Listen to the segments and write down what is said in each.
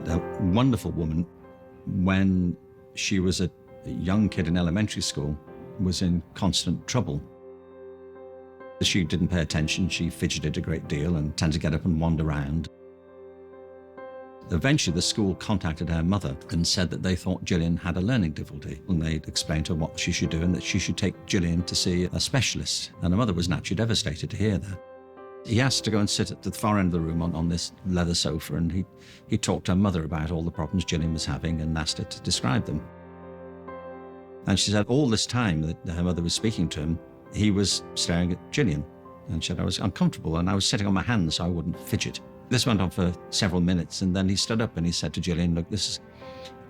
a wonderful woman, when she was a young kid in elementary school, was in constant trouble. She didn't pay attention, she fidgeted a great deal and tended to get up and wander around. Eventually, the school contacted her mother and said that they thought Gillian had a learning difficulty, and they explained to her what she should do and that she should take Gillian to see a specialist. And her mother was naturally devastated to hear that. He asked to go and sit at the far end of the room on this leather sofa, and he talked to her mother about all the problems Gillian was having and asked her to describe them. And she said all this time that her mother was speaking to him, he was staring at Gillian. And she said, I was uncomfortable and I was sitting on my hands so I wouldn't fidget. This went on for several minutes, and then he stood up and he said to Gillian, look, this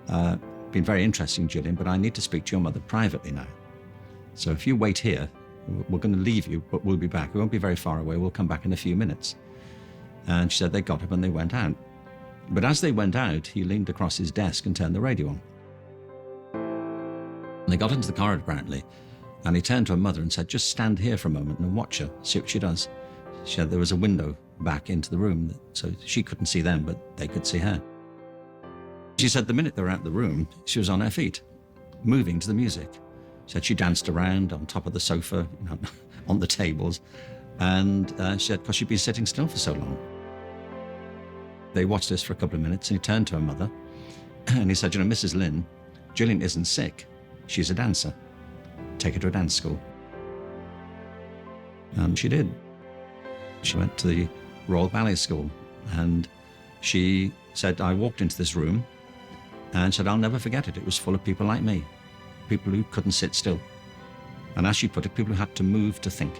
has been very interesting, Gillian, but I need to speak to your mother privately now. So if you wait here, we're going to leave you, but we'll be back. We won't be very far away. We'll come back in a few minutes. And she said they got up and they went out. But as they went out, he leaned across his desk and turned the radio on. And they got into the corridor, apparently, and he turned to her mother and said, just stand here for a moment and watch her, see what she does. She said there was a window back into the room, so she couldn't see them, but they could see her. She said the minute they were out of the room, she was on her feet, moving to the music. She said she danced around on top of the sofa, on the tables, and she said, because she'd been sitting still for so long. They watched this for a couple of minutes, and he turned to her mother, and he said, Mrs. Lynne, Gillian isn't sick. She's a dancer. Take her to a dance school. And she did. She went to the Royal Ballet School, and she said, I walked into this room and said, I'll never forget it. It was full of people like me, people who couldn't sit still. And as she put it, people who had to move to think.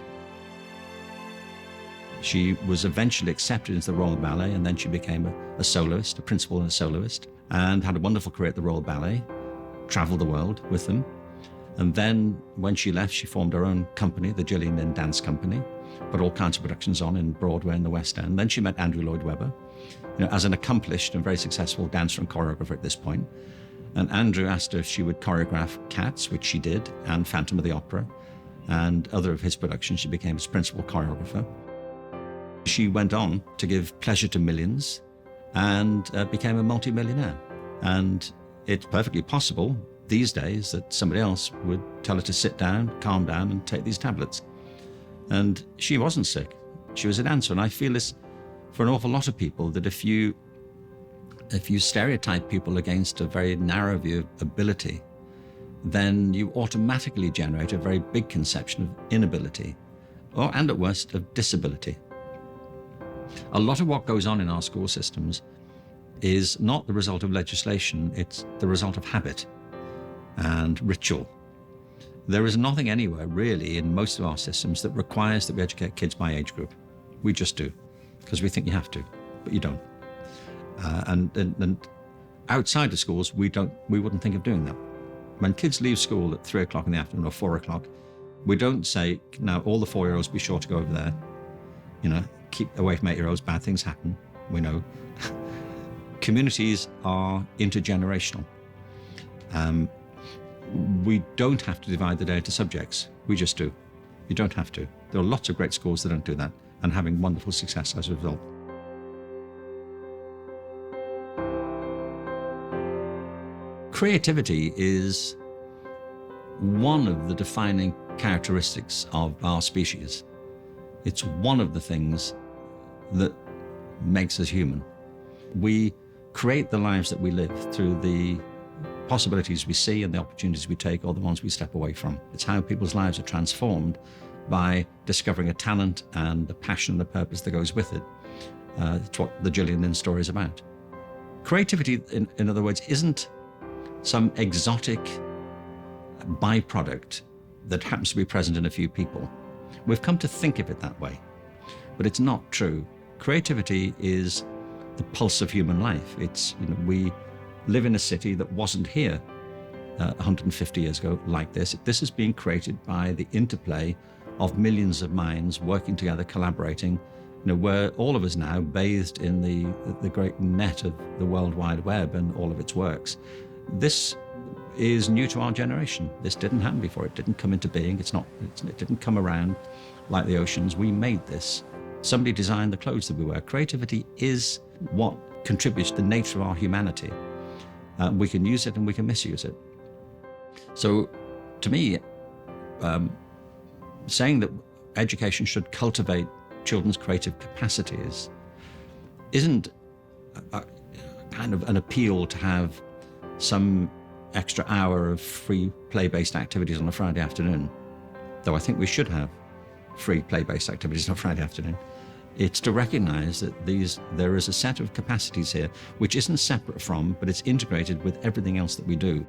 She was eventually accepted into the Royal Ballet, and then she became a soloist, a principal and a soloist, and had a wonderful career at the Royal Ballet, traveled the world with them. And then when she left, she formed her own company, the Gillian Lynne Dance Company, put all kinds of productions on in Broadway and the West End. Then she met Andrew Lloyd Webber, as an accomplished and very successful dancer and choreographer at this point. And Andrew asked her if she would choreograph Cats, which she did, and Phantom of the Opera, and other of his productions. She became his principal choreographer. She went on to give pleasure to millions and became a multi-millionaire. And it's perfectly possible these days that somebody else would tell her to sit down, calm down, and take these tablets. And she wasn't sick. She was a dancer. And I feel this for an awful lot of people, that if you stereotype people against a very narrow view of ability, then you automatically generate a very big conception of inability, and at worst, of disability. A lot of what goes on in our school systems is not the result of legislation, it's the result of habit and ritual. There is nothing anywhere really in most of our systems that requires that we educate kids by age group. We just do, because we think you have to, but you don't. And outside of schools, we wouldn't think of doing that. When kids leave school at 3 o'clock in the afternoon or 4 o'clock, we don't say, now all the 4-year-olds be sure to go over there. Keep away from 8-year-olds, bad things happen, we know. Communities are intergenerational. We don't have to divide the day into subjects. We just do. You don't have to. There are lots of great schools that don't do that and having wonderful success as a result. Creativity is one of the defining characteristics of our species. It's one of the things that makes us human. We create the lives that we live through the possibilities we see and the opportunities we take, or the ones we step away from. It's how people's lives are transformed by discovering a talent and a passion and a purpose that goes with it. It's what the Gillian Lynne story is about. Creativity, in other words, isn't some exotic byproduct that happens to be present in a few people. We've come to think of it that way, but it's not true. Creativity is the pulse of human life. It's, we live in a city that wasn't here 150 years ago like this. This is being created by the interplay of millions of minds working together, collaborating, we're all of us now bathed in the great net of the World Wide Web and all of its works. This is new to our generation. This didn't happen before. It didn't come into being. It didn't come around like the oceans. We made this. Somebody designed the clothes that we wear. Creativity is what contributes to the nature of our humanity. We can use it and we can misuse it. So to me, saying that education should cultivate children's creative capacities isn't a kind of an appeal to have some extra hour of free play-based activities on a Friday afternoon, though I think we should have free play-based activities on a Friday afternoon. It's to recognize that there is a set of capacities here which isn't separate from, but it's integrated with everything else that we do.